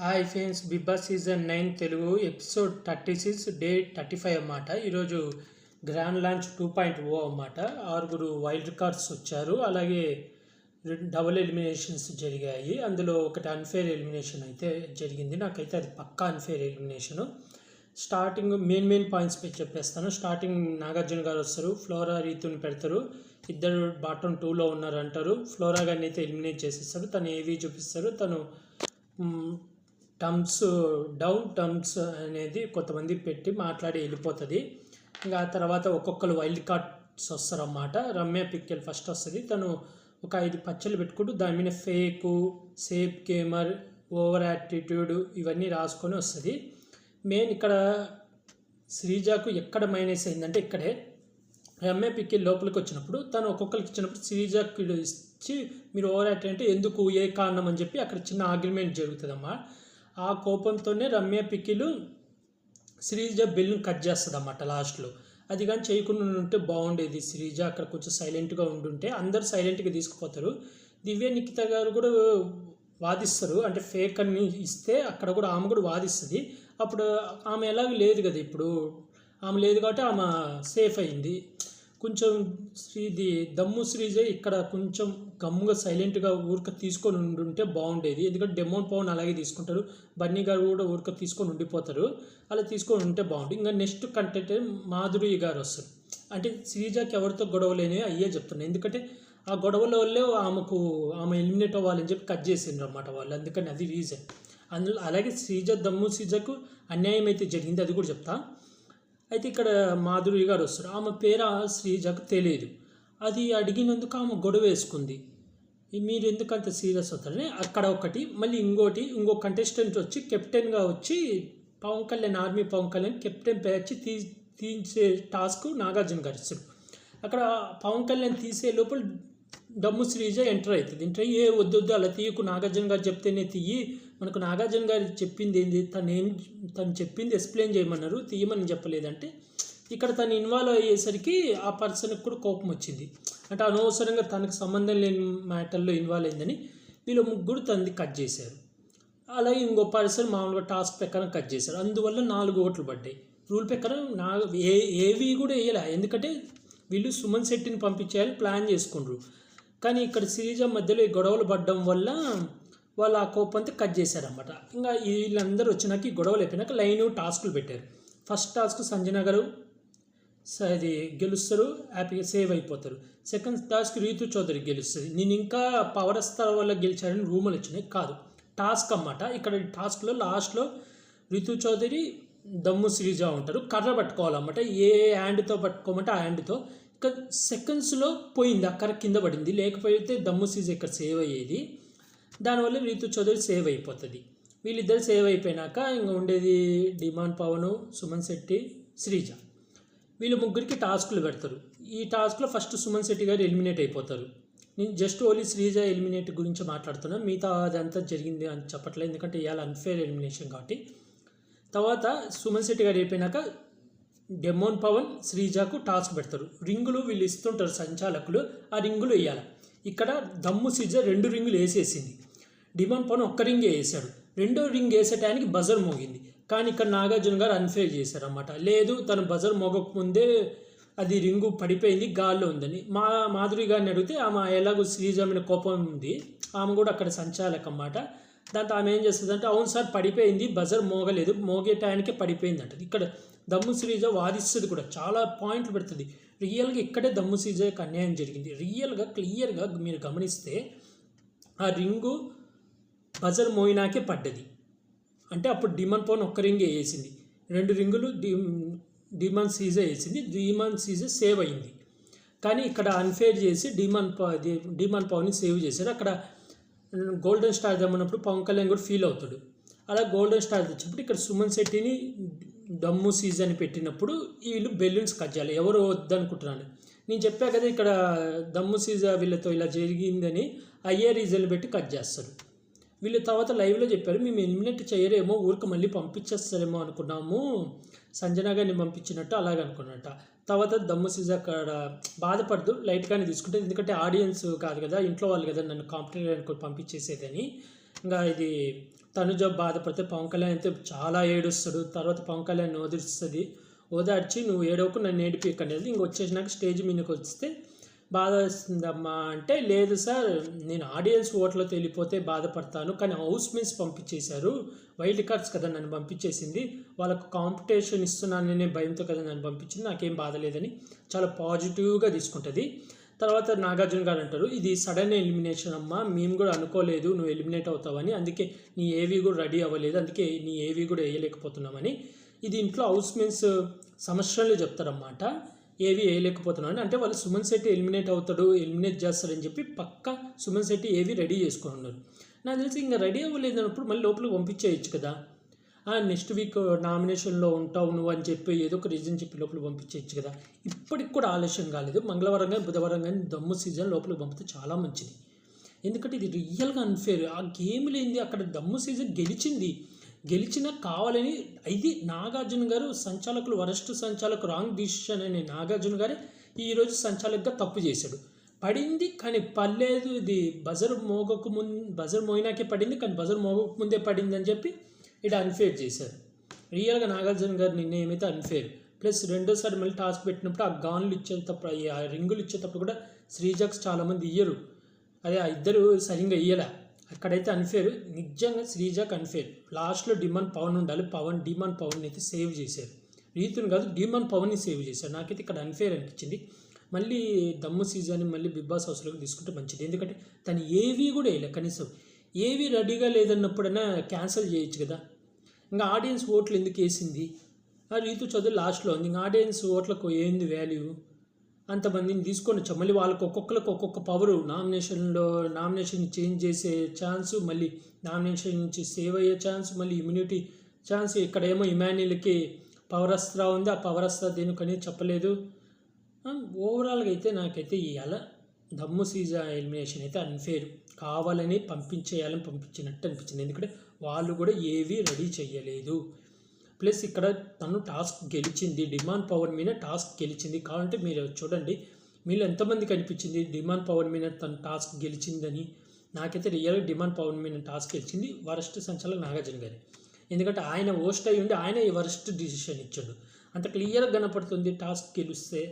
Hi friends, Bigg Boss season 9 Telugu episode 36 day 35 అన్నమాట. ఈరోజు grand launch 2.0 అన్నమాట. 6 వైల్డ్ కార్డ్స్ వచ్చారు. అలాగే డబుల్ ఎలిమినేషన్స్ జరిగాయి. అందులో ఒకటి అన్ఫేర్ ఎలిమినేషన్ అయితే జరిగింది. నాకైతే అది పక్కా unfair elimination. Starting main points పై చెప్పేస్తాను. స్టార్టింగ్ నాగార్జున గారు వస్తారు, ఫ్లోరా రీతుని పెడతారు. ఇద్దరు బాటమ్ 2లో ఉన్నారు అంటారు. ఫ్లోరా గారిని అయితే ఎలిమినేట్ చేసేస్తారు. తను ఏవి చూపిస్తారు. తను టర్మ్స్ అనేది కొంతమంది పెట్టి మాట్లాడి వెళ్ళిపోతుంది. ఇంకా ఆ తర్వాత ఒక్కొక్కరు వైల్డ్ కార్డ్స్ వస్తారన్నమాట. రమ్య పిక్కెల్ ఫస్ట్ వస్తుంది. తను ఒక 5 పచ్చలు పెట్టుకుంటూ దాని మీద సేఫ్ గేమర్, ఓవర్ యాటిట్యూడ్ ఇవన్నీ రాసుకొని వస్తుంది. మెయిన్ ఇక్కడ శ్రీజాకు ఎక్కడ మైనస్ అయిందంటే ఇక్కడే. రమ్య పిక్కెల్ లోపలికి వచ్చినప్పుడు తను ఒక్కొక్కరికి ఇచ్చినప్పుడు శ్రీజాకు ఇచ్చి మీరు ఓవర్ యాక్ట్ అంటే ఎందుకు, ఏ కారణం అని చెప్పి అక్కడ చిన్న ఆర్గ్యుమెంట్ జరుగుతుందమ్మా. ఆ కోపంతోనే రమ్య పిక్కిలు శ్రీజ బెల్లును కట్ చేస్తుంది అన్నమాట లాస్ట్లో. అది కానీ చేయకుండా ఉంటే బాగుండేది. శ్రీజ అక్కడ కొంచెం సైలెంట్గా ఉండుంటే అందరు సైలెంట్గా తీసుకుపోతారు. దివ్య నిఖిత గారు కూడా వాదిస్తారు, అంటే ఫేక్ అని ఇస్తే అక్కడ కూడా ఆమె కూడా వాదిస్తుంది. అప్పుడు ఆమె ఎలాగ లేదు కదా, ఇప్పుడు ఆమె లేదు కాబట్టి ఆమె సేఫ్ అయింది. కొంచెం దమ్ము శ్రీజ ఇక్కడ కొంచెం గమ్ముగా సైలెంట్గా ఊరిక తీసుకొని ఉండుంటే బాగుండేది. ఎందుకంటే డెమోన్ పవన్ అలాగే తీసుకుంటారు, బన్నీ గారు కూడా ఊరిక తీసుకొని ఉండిపోతారు. అలా తీసుకొని ఉంటే బాగుంటుంది. ఇంకా నెక్స్ట్ కంటెంట్ మాధురి గారు వస్తారు. అంటే శ్రీజాకి ఎవరితో గొడవ లేని అయ్యే చెప్తున్నాను. ఎందుకంటే ఆ గొడవల వల్లే ఆమె ఎలిమినేట్ అవ్వాలని చెప్పి కట్ చేసిండ్రు అన్నమాట వాళ్ళు. అందుకని అది రీజన్. అందులో అలాగే దమ్ము శ్రీజకు అన్యాయం అయితే జరిగింది, అది కూడా చెప్తా. అయితే ఇక్కడ మాధురి గారు వస్తారు. ఆమె పేరు శ్రీజకు తెలియదు. అది అడిగినందుకు ఆమె గొడవ వేసుకుంది. మీరు ఎందుకు అంత సీరియస్ అవుతారని అక్కడ ఒకటి. మళ్ళీ ఇంకో కంటెస్టెంట్ వచ్చి కెప్టెన్గా వచ్చి ఆర్మీ పవన్ కళ్యాణ్ కెప్టెన్ పేర్చి తీసే టాస్క్ నాగార్జున గారు ఇస్తారు. అక్కడ పవన్ కళ్యాణ్ తీసే లోపల దమ్ము శ్రీజ ఎంటర్ అవుతుంది. ఎంటర్ అయ్యి వద్దు అలా తీయకు, నాగార్జున గారు చెప్తేనే తీయి, మనకు నాగార్జున గారు చెప్పింది ఏంది, తను చెప్పింది ఎక్స్ప్లెయిన్ చేయమన్నారు, తీయమని చెప్పలేదంటే ఇక్కడ తను ఇన్వాల్వ్ అయ్యేసరికి ఆ పర్సన్కి కూడా కోపం వచ్చింది. అంటే అనవసరంగా తనకు సంబంధం లేని మ్యాటర్లో ఇన్వాల్వ్ అయిందని వీళ్ళు ముగ్గురు తనది కట్ చేశారు. అలాగే ఇంకో పర్సన్ మామూలుగా టాస్క్ ప్రకారం కట్ చేశారు. అందువల్ల 4 ఓట్లు పడ్డాయి. రూల్ ప్రకారం ఏవి కూడా వేయలే, ఎందుకంటే వీళ్ళు సుమన్ శెట్టిని పంపించేయాలని ప్లాన్ చేసుకుండ్రు. కానీ ఇక్కడ శ్రీజ మధ్యలో ఈ గొడవలు పడడం వల్ల వాళ్ళు ఆ కోపంతో కట్ చేశారన్నమాట. ఇంకా వీళ్ళందరూ వచ్చినాక ఈ గొడవలు అయిపోయినాక లైన్ టాస్కులు పెట్టారు. ఫస్ట్ టాస్క్ సంజన గారు అది గెలుస్తారు, హ్యాపీగా సేవ్ అయిపోతారు. సెకండ్ టాస్క్ రీతు చౌదరి గెలుస్తుంది. నేను ఇంకా పవర్ స్టార్ వల్ల గెలిచారని రూమర్లు వచ్చినాయి, కాదు టాస్క్ అన్నమాట. ఇక్కడ టాస్క్లో లాస్ట్లో రీతు చౌదరి దమ్ము శ్రీజ ఉంటారు. కర్ర పట్టుకోవాలన్నమాట. ఏ హ్యాండ్తో పట్టుకోమంటే ఆ హ్యాండ్తో. ఇక సెకండ్స్లో పోయింది, అక్కడ కింద పడింది. లేకపోతే దమ్ము శ్రీజ ఇక్కడ సేవ్ అయ్యేది. దానివల్ల రీతు చౌదరి సేవ్ అయిపోతుంది. వీళ్ళిద్దరు సేవ్ అయిపోయినాక ఇంకా ఉండేది డిమాండ్ పవన్, సుమన్ శెట్టి, శ్రీజ. వీళ్ళు ముగ్గురికి టాస్కులు పెడతారు. ఈ టాస్క్లో ఫస్ట్ సుమన్ శెట్టి గారు ఎలిమినేట్ అయిపోతారు. నేను జస్ట్ ఓన్లీ శ్రీజ ఎలిమినేట్ గురించి మాట్లాడుతున్నాను, మిగతా అదంతా జరిగింది అని చెప్పట్లేదు, ఎందుకంటే ఇవాళ అన్ఫేర్ ఎలిమినేషన్ కాబట్టి. తర్వాత సుమన్ శెట్టి గారు అయిపోయినాక డెమోన్ పవన్, శ్రీజాకు టాస్క్ పెడతారు. రింగులు వీళ్ళు ఇస్తుంటారు సంచాలకులు, ఆ రింగులు వేయాలి. ఇక్కడ దమ్ము శ్రీజ 2 రింగులు వేసేసింది. డిమాండ్ పవన్ ఒక్క రింగే వేసాడు. 2వ రింగ్ వేసేటానికి బజర్ మోగింది. కానీ ఇక్కడ నాగార్జున గారు అన్ఫేర్ చేశారన్నమాట. లేదు, తను బజర్ మోగకముందే అది రింగు పడిపోయింది, గాల్లో ఉందని. మాధురి గారిని అడిగితే ఆమె ఎలాగో శ్రీజ మీద కోపం ఉంది, ఆమె కూడా అక్కడ సంచాలక అన్నమాట. దాంతో ఆమె ఏం చేస్తుందంటే అవును సార్ పడిపోయింది, బజర్ మోగలేదు, మోగే టైంకే పడిపోయింది అంటది. ఇక్కడ దమ్ము శ్రీజ వాదిస్తుంది కూడా, చాలా పాయింట్లు పెడుతుంది. రియల్గా ఇక్కడే దమ్ము శ్రీజకి అన్యాయం జరిగింది. రియల్గా క్లియర్గా మీరు గమనిస్తే ఆ రింగు బజర్ మోయినాకే పడ్డది. అంటే అప్పుడు డిమాండ్ పవన్ ఒక్క రింగే వేసింది, 2 రింగులు డిమాండ్ సీజ వేసింది. డిమాండ్ సీజ సేవ్ అయింది. కానీ ఇక్కడ అన్ఫేర్ చేసి డిమాండ్ పవన్ని సేవ్ చేశారు. అక్కడ గోల్డెన్ స్టార్ తెమ్మన్నప్పుడు పవన్ కళ్యాణ్ కూడా ఫీల్ అవుతాడు. అలా గోల్డెన్ స్టార్ తెచ్చినప్పుడు ఇక్కడ సుమన్ శెట్టిని దమ్ము సీజన్ పెట్టినప్పుడు వీళ్ళు బెలూన్స్ కట్ చేయాలి. ఎవరు వద్దనుకుంటున్నాను నేను చెప్పా కదా, ఇక్కడ దమ్ము సీజ వీళ్ళతో ఇలా జరిగిందని అయ్యే రీజన్ పెట్టి కట్ చేస్తారు. వీళ్ళు తర్వాత లైవ్లో చెప్పారు, మేము ఎలిమినేట్ చేయరేమో, ఊరికి మళ్ళీ పంపించేస్తారేమో అనుకున్నాము, సంజన గారిని పంపించినట్టు అలాగే అనుకున్నట్ట. తర్వాత దమ్ము సీజ అక్కడ బాధపడదు, లైట్గానే తీసుకుంటే, ఎందుకంటే ఆడియన్స్ కాదు కదా, ఇంట్లో వాళ్ళు కదా నన్ను కాంపిటేటివ్ అనుకుని పంపించేసేదని. ఇంకా ఇది తనుజ బాధపడితే పవన్ కళ్యాణ్ అయితే చాలా ఏడుస్తాడు. తర్వాత పవన్ కళ్యాణ్ ఓదార్చి నువ్వు ఏడవకు నన్ను ఏడిపియకండి ఇంక వచ్చేసినాక స్టేజ్ మీదకి వస్తే బాధ వస్తుందమ్మా అంటే, లేదు సార్ నేను ఆడియన్స్ ఓట్లతో వెళ్ళిపోతే బాధపడతాను, కానీ హౌస్ మేట్స్ పంపించేశారు, వైల్డ్ కార్డ్స్ కదా నన్ను పంపించేసింది, వాళ్ళకు కాంపిటీషన్ ఇస్తున్నాననే భయంతో కదా నన్ను పంపించింది, నాకేం బాధ లేదని చాలా పాజిటివ్గా తీసుకుంటుంది. తర్వాత నాగార్జున గారు అంటారు, ఇది సడన్ ఎలిమినేషన్ అమ్మా, మేము కూడా అనుకోలేదు నువ్వు ఎలిమినేట్ అవుతావని, అందుకే నీ ఏవి కూడా రెడీ అవ్వలేదు, అందుకే నీ ఏవి కూడా వేయలేకపోతున్నామని. ఇది ఇంట్లో హౌస్ మేట్స్ సమస్యలు చెప్తారన్నమాట. ఏవి వేయలేకపోతున్నాను అంటే వాళ్ళు సుమన్ శెట్టి ఎలిమినేట్ చేస్తారని చెప్పి పక్కా సుమన్ శెట్టి ఏవి రెడీ చేసుకుని ఉన్నారు. నాకు తెలిసి ఇంకా రెడీ అవ్వలేదు అన్నప్పుడు మళ్ళీ లోపలికి పంపించేయచ్చు కదా, నెక్స్ట్ వీక్ నామినేషన్లో ఉంటావు నువ్వు అని చెప్పి ఏదో ఒక రీజన్ చెప్పి లోపలికి పంపించేయచ్చు కదా. ఇప్పటికి కూడా ఆలస్యం కాలేదు. మంగళవారం కానీ బుధవారం కానీ దమ్ము సీజన్ లోపలికి పంపితే చాలా మంచిది. ఎందుకంటే ఇది రియల్గా అన్ఫేర్. ఆ గేమ్ లేనిది అక్కడ దమ్ము సీజన్ గెలిచినా కావాలని ఇది నాగార్జున గారు సంచాలకులు వరస్ట్ సంచాలకు రాంగ్ డిసిషన్ అనే నాగార్జున గారే ఈరోజు సంచాలకుగా తప్పు చేశాడు. పడింది కానీ పడలేదు, ఇది బజర్ మోగినాకే పడింది కానీ బజర్ మోగక ముందే పడింది అని చెప్పి ఇది అన్ఫేర్ చేశారు. రియల్గా నాగార్జున గారు నిర్ణయం అయితే అన్ఫేర్. ప్లస్ రెండోసారి మళ్ళీ టాస్క్ పెట్టినప్పుడు ఆ గాన్లు ఇచ్చేటప్పుడు ఆ రింగులు ఇచ్చేటప్పుడు కూడా శ్రీజాక్స్ చాలామంది ఇయ్యరు, అదే ఆ ఇద్దరు సరిగ్గా ఇయ్యలే, అక్కడైతే అన్ఫేర్. నిజంగా శ్రీజాక్ అన్ఫేర్. లాస్ట్లో డిమాండ్ పవన్ ఉండాలి, డిమాండ్ పవన్ అయితే సేవ్ చేశారు, రీతుని కాదు డిమాండ్ పవన్ని సేవ్ చేశారు. నాకైతే ఇక్కడ అన్ఫేర్ అనిపించింది. మళ్ళీ దమ్ము సీజన్ మళ్ళీ బిగ్ బాస్ హౌస్లోకి తీసుకుంటే మంచిది. ఎందుకంటే తను ఏవీ కూడా వేయలే, కనీసం ఏవీ రెడీగా లేదన్నప్పుడైనా క్యాన్సిల్ చేయొచ్చు కదా. ఇంకా ఆడియన్స్ ఓట్లు ఎందుకు వేసింది, రీతు చదువు లాస్ట్లో ఉంది, ఇంకా ఆడియన్స్ ఓట్లకు ఏంది వాల్యూ, అంతమందిని తీసుకొని వచ్చాం. మళ్ళీ వాళ్ళకి ఒక్కొక్కరికి ఒక్కొక్క పవరు, నామినేషన్ చేంజ్ చేసే ఛాన్సు, మళ్ళీ నామినేషన్ నుంచి సేవ్ అయ్యే ఛాన్స్, మళ్ళీ ఇమ్యూనిటీ ఛాన్స్. ఇక్కడేమో ఇమాన్యుల్కి పవర్ అస్త్రా ఉంది, ఆ పవర్ అస్త్రా దేనికని చెప్పలేదు. ఓవరాల్గా అయితే నాకైతే ఇవాళ దమ్ము సీజన్ ఎలిమినేషన్ అయితే అన్ఫేర్. కావాలని పంపించినట్టు అనిపించింది. ఎందుకంటే వాళ్ళు కూడా ఏవీ రెడీ చేయలేదు. ప్లస్ ఇక్కడ తను టాస్క్ గెలిచింది, డిమాండ్ పవర్ మీద టాస్క్ గెలిచింది. కావాలంటే మీరు చూడండి, మీరు ఎంతమందికి అనిపించింది డిమాండ్ పవర్ మీద తను టాస్క్ గెలిచిందని. నాకైతే రియల్గా డిమాండ్ పవర్ మీద టాస్క్ గెలిచింది వరస్ట్ సంచాలకులు నాగార్జున గారి. ఎందుకంటే ఆయన హోస్ట్ అయ్యి ఉండి ఆయన ఈ వరస్ట్ డిసిషన్ ఇచ్చాడు. అంత క్లియర్గా కనపడుతుంది. టాస్క్ గెలిస్తే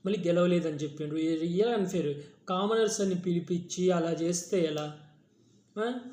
మళ్ళీ గెలవలేదని చెప్పిండు. Real unfair. కామనర్స్ అని పిలిపించి అలా చేస్తే ఎలా?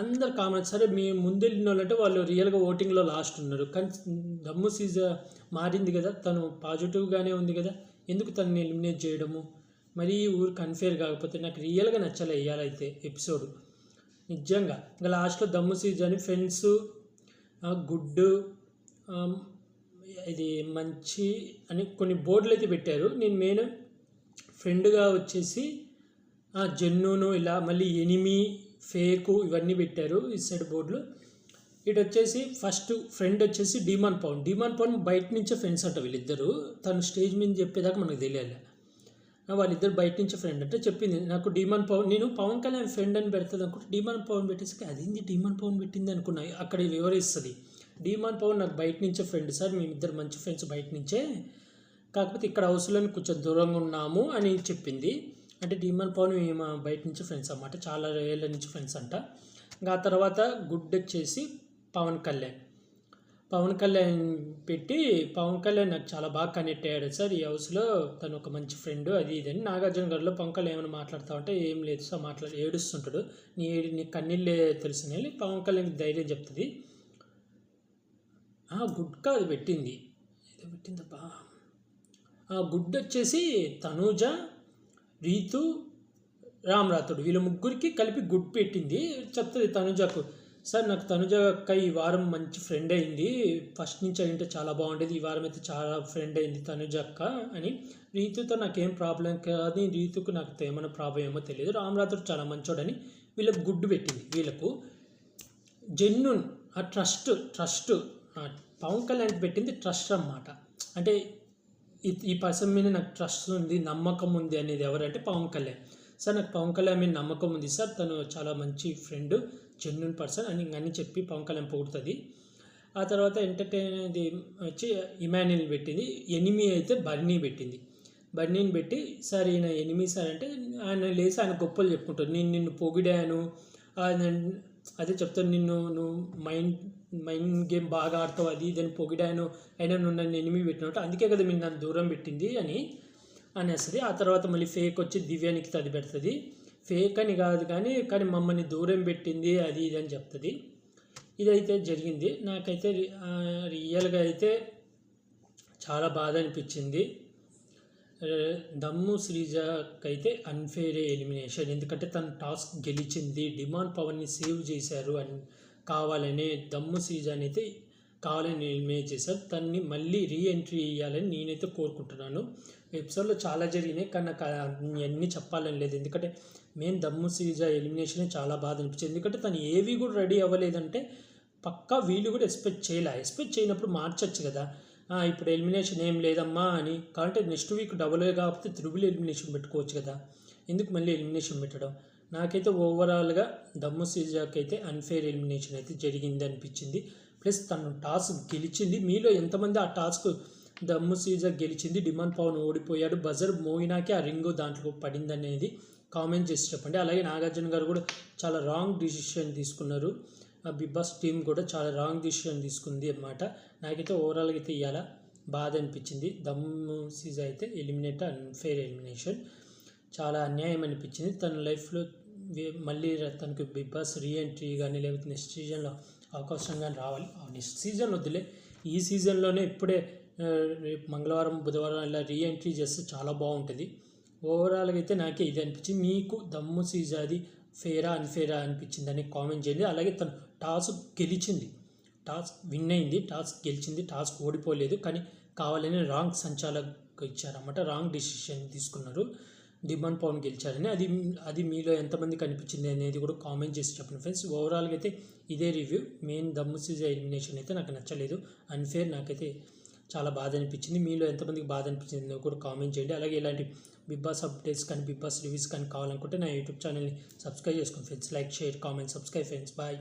అందరు కామనర్స్ సరే మీ ముందెళ్ళిన వాళ్ళంటే వాళ్ళు రియల్గా ఓటింగ్లో లాస్ట్ ఉన్నారు. కానీ దమ్ము సీజన్ మారింది కదా, తను పాజిటివ్గానే ఉంది కదా, ఎందుకు తనని ఎలిమినేట్ చేయడము? మరీ ఊరికి అన్ఫేర్ కాకపోతే నాకు రియల్గా నచ్చలే ఇవ్వాలైతే ఎపిసోడ్ నిజంగా. ఇంకా లాస్ట్లో దమ్ము సీజన్ ఫ్రెండ్స్ గుడ్ ఇది మంచి అని కొన్ని బోర్డులు అయితే పెట్టారు. నేను మెయిన్ ఫ్రెండ్గా వచ్చేసి జెన్యూను ఇలా మళ్ళీ ఎనిమి ఫేకు ఇవన్నీ పెట్టారు ఈ సైడ్ బోర్డులు. ఇటు వచ్చేసి ఫస్ట్ ఫ్రెండ్ వచ్చేసి డిమాండ్ పవన్ బయట నుంచే ఫ్రెండ్స్ అంట వీళ్ళిద్దరు. తను స్టేజ్ మీద చెప్పేదాకా మనకు తెలియాలి. వాళ్ళిద్దరు బయట నుంచి ఫ్రెండ్ అంటే చెప్పింది నాకు డిమాండ్ పవన్. నేను పవన్ కళ్యాణ్ ఫ్రెండ్ అని పెడుతుంది అనుకుంటే డిమాండ్ పవన్ పెట్టేసి అదేంది డిమాండ్ పవన్ పెట్టింది అనుకున్నా. అక్కడ వివరిస్తుంది డిమాండ్ పవన్ నాకు బయట నుంచే ఫ్రెండ్ సార్, మేమిద్దరు మంచి ఫ్రెండ్స్ బయట నుంచే, కాకపోతే ఇక్కడ హౌస్లో కొంచెం దూరంగా ఉన్నాము అని చెప్పింది. అంటే డిమాండ్ పవన్ మేము బయట నుంచి ఫ్రెండ్స్ అన్నమాట, చాలా ఏళ్ళ నుంచి ఫ్రెండ్స్ అంట. ఇంకా ఆ తర్వాత గుడ్ వచ్చేసి పవన్ కళ్యాణ్ పెట్టి పవన్ కళ్యాణ్ నాకు చాలా బాగా కనెక్ట్ అయ్యాడు సార్ ఈ హౌస్లో, తను ఒక మంచి ఫ్రెండ్ అది ఇదని. నాగార్జున గారిలో పవన్ కళ్యాణ్ ఏమైనా మాట్లాడతావంటే ఏం లేదు సార్ ఏడుస్తుంటాడు, నీ కన్నీళ్ళే తెలుసుని పవన్ కళ్యాణ్కి ధైర్యం చెప్తుంది. గుడ్ కాదు పెట్టింది, ఏదో పెట్టిందబ్బా. గుడ్ వచ్చేసి తనూజ, రీతు, రామరాతుడు వీళ్ళ ముగ్గురికి కలిపి గుడ్ పెట్టింది. చెప్తుంది తనుజకు, సార్ నాకు తనుజ అక్క ఈ వారం మంచి ఫ్రెండ్ అయింది, ఫస్ట్ నుంచి అయింటే చాలా బాగుండేది, ఈ వారం అయితే చాలా ఫ్రెండ్ అయింది తనుజ అక్క అని. రీతుతో నాకేం ప్రాబ్లం కాదు, రీతుకు నాకు ఏమైనా ప్రాబ్లం ఏమో తెలియదు, రామరాతుడు చాలా మంచోడని వీళ్ళకి గుడ్ పెట్టింది. వీళ్ళకు జెన్యూన్ ఆ ట్రస్ట్ పవన్ కళ్యాణ్కి పెట్టింది ట్రస్ట్ అన్నమాట. అంటే ఈ పర్సన్ మీద నాకు ట్రస్ట్ ఉంది, నమ్మకం ఉంది అనేది ఎవరంటే పవన్ కళ్యాణ్. సార్ నాకు పవన్ కళ్యాణ్ మీద నమ్మకం ఉంది సార్, తను చాలా మంచి ఫ్రెండ్, జెన్యూన్ పర్సన్ అని చెప్పి పవన్ కళ్యాణ్ పొగుడుతుంది. ఆ తర్వాత ఎంటర్టైన్ అది వచ్చి ఇమాన్యుల్ పెట్టింది. ఎనిమి అయితే బర్నీని పెట్టి సార్ ఈయన ఎనిమి సార్ అంటే ఆయన లేసి ఆయన గొప్పలు చెప్పుకుంటారు, నేను నిన్ను పొగిడాను, అదే చెప్తాను, నువ్వు మైండ్ మైండ్ గేమ్ బాగా ఆడతావు అది ఇదని పొగిడాను, అయినా నువ్వు నన్ను ఎనిమి పెట్టినట్టు, అందుకే కదా మీరు నన్ను దూరం పెట్టింది అనేస్తుంది. ఆ తర్వాత మళ్ళీ ఫేక్ వచ్చి దివ్యానికి అది పెడుతుంది. ఫేక్ అని కాదు కానీ మమ్మల్ని దూరం పెట్టింది అది ఇది అని చెప్తుంది. ఇదైతే జరిగింది. నాకైతే రియల్గా అయితే చాలా బాధ అనిపించింది. దమ్ము శ్రీజకైతే అన్ఫేర్ ఎలిమినేషన్, ఎందుకంటే తన టాస్క్ గెలిచింది, డిమాండ్ పవర్ని సేవ్ చేశారు అని కావాలని దమ్ము శ్రీజాని అయితే కావాలని ఎలిమినేట్ చేశారు. తన్ని మళ్ళీ రీఎంట్రీ ఇవ్వాలని నేనైతే కోరుకుంటున్నాను. ఎపిసోడ్లో చాలా జరిగినాయి కానీ నాకు అన్నీ చెప్పాలని లేదు, ఎందుకంటే మెయిన్ దమ్ము శ్రీజ ఎలిమినేషన్ చాలా బాధ అనిపించింది. ఎందుకంటే తను ఏవి కూడా రెడీ అవ్వలేదంటే పక్కా వీళ్ళు కూడా ఎక్స్పెక్ట్ చేయనప్పుడు మార్చచ్చు కదా. ఇప్పుడు ఎలిమినేషన్ ఏం లేదమ్మా అని, కాబట్టి నెక్స్ట్ వీక్ డబుల్ కాకపోతే త్రిబుల్ ఎలిమినేషన్ పెట్టుకోవచ్చు కదా, ఎందుకు మళ్ళీ ఎలిమినేషన్ పెట్టడం. నాకైతే ఓవరాల్గా దమ్ము శ్రీజాకి అయితే అన్ఫేర్ ఎలిమినేషన్ అయితే జరిగింది అనిపించింది. ప్లస్ తను టాస్క్ గెలిచింది. మీలో ఎంతమంది ఆ టాస్క్ దమ్ము శ్రీజ గెలిచింది, డిమాండ్ పవన్ ఓడిపోయాడు, బజర్ మోగినాకే ఆ రింగు దాంట్లో పడింది అనేది కామెంట్ చేసి చెప్పండి. అలాగే నాగార్జున గారు కూడా చాలా రాంగ్ డిసిషన్ తీసుకున్నారు. బిగ్ బాస్ టీం కూడా చాలా రాంగ్ డిసిషన్ తీసుకుంది అన్నమాట. నాకైతే ఓవరాల్గా అయితే ఇవాళ బాధ అనిపించింది. దమ్ము శ్రీజ అయితే ఎలిమినేట్ అన్ఫేర్ ఎలిమినేషన్, చాలా అన్యాయం అనిపించింది. తన లైఫ్లో మళ్ళీ తనకు బిగ్ బాస్ రీఎంట్రీ కానీ లేకపోతే నెక్స్ట్ సీజన్లో అవకాశం కానీ రావాలి. నెక్స్ట్ సీజన్ వద్దులే, ఈ సీజన్లోనే ఇప్పుడే రేపు మంగళవారం బుధవారం ఇలా రీఎంట్రీ చేస్తే చాలా బాగుంటుంది. ఓవరాల్గా అయితే నాకే ఇది అనిపించింది. మీకు దమ్ము శ్రీజాది ఫేరా అన్ఫేరా అనిపించిందని కామెంట్ చేయండి. అలాగే తను టాస్క్ గెలిచింది, టాస్క్ విన్ అయింది, టాస్క్ గెలిచింది, టాస్క్ ఓడిపోలేదు, కానీ కావాలని రాంగ్ సంచాలకు ఇచ్చారన్నమాట, రాంగ్ డిసిషన్ తీసుకున్నారు, డిమాండ్ పవన్ గెలిచారని. అది మీలో ఎంతమందికి అనిపించింది అనేది కూడా కామెంట్ చేసి చెప్పండి ఫ్రెండ్స్. ఓవరాల్గా అయితే ఇదే రివ్యూ. మెయిన్ దమ్ము శ్రీజ ఎలిమినేషన్ అయితే నాకు నచ్చలేదు, అన్ఫేర్, నాకైతే చాలా బాధ అనిపించింది. మీలో ఎంతమందికి బాధ అనిపించిందో కూడా కామెంట్ చేయండి. అలాగే ఇలాంటి బిగ్ బాస్ అప్డేట్స్ కానీ బిగ్ బాస్ రివ్యూస్ కానీ కావాలనుకుంటే నా యూట్యూబ్ ఛానల్ని సబ్స్క్రైబ్ చేసుకోండి friends. Like, share, comment, subscribe friends. Bye.